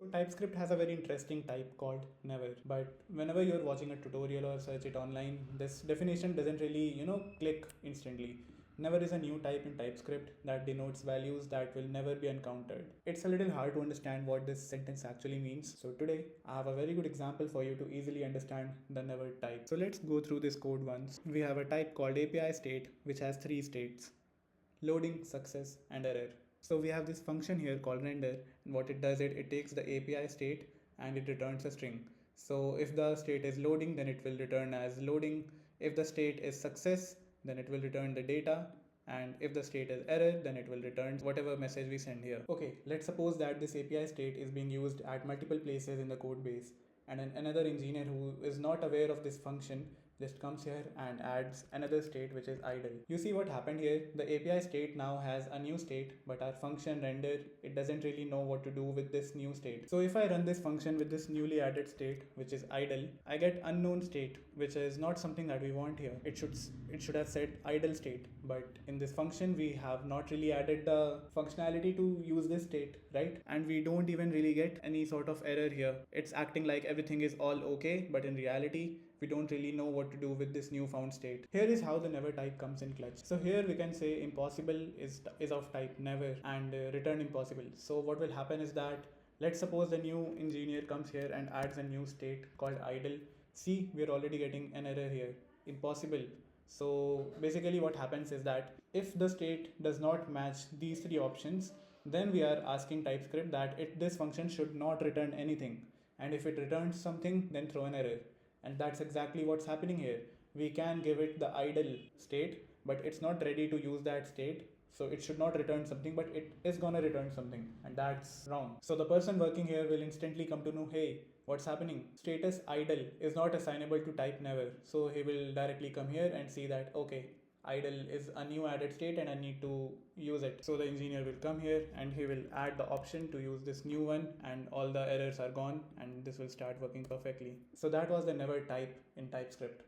So TypeScript has a very interesting type called never, but whenever you're watching a tutorial or search it online, this definition doesn't really, click instantly. Never is a new type in TypeScript that denotes values that will never be encountered. It's a little hard to understand what this sentence actually means. So today, I have a very good example for you to easily understand the never type. So let's go through this code once. We have a type called API state, which has three states: loading, success, and error. So we have this function here called render, and what it does, it takes the API state and it returns a string. So if the state is loading, then it will return as loading. If the state is success, then it will return the data. And if the state is error, then it will return whatever message we send here. Okay, let's suppose that this API state is being used at multiple places in the code base, and then another engineer who is not aware of this function just comes here and adds another state which is idle. You see what happened here? The API state now has a new state, but our function render, it doesn't really know what to do with this new state. So if I run this function with this newly added state, which is idle, I get unknown state, which is not something that we want here. It should have said idle state, but in this function we have not really added the functionality to use this state, right? And we don't even really get any sort of error here. It's acting like everything is all okay, but in reality we don't really know what to do with this newfound state. Here is how the never type comes in clutch. So here we can say impossible is of type never and return impossible. So what will happen is that, let's suppose the new engineer comes here and adds a new state called idle. See, we're already getting an error here, impossible. So basically what happens is that if the state does not match these three options, then we are asking TypeScript that this function should not return anything. And if it returns something, then throw an error. And that's exactly what's happening here. We can give it the idle state, but it's not ready to use that state. So it should not return something, but it is gonna return something, and that's wrong. So the person working here will instantly come to know, hey, what's happening? Status idle is not assignable to type never. So he will directly come here and see that, okay, idle is a new added state and I need to use it. So the engineer will come here and he will add the option to use this new one, and all the errors are gone and this will start working perfectly. So that was the never type in TypeScript.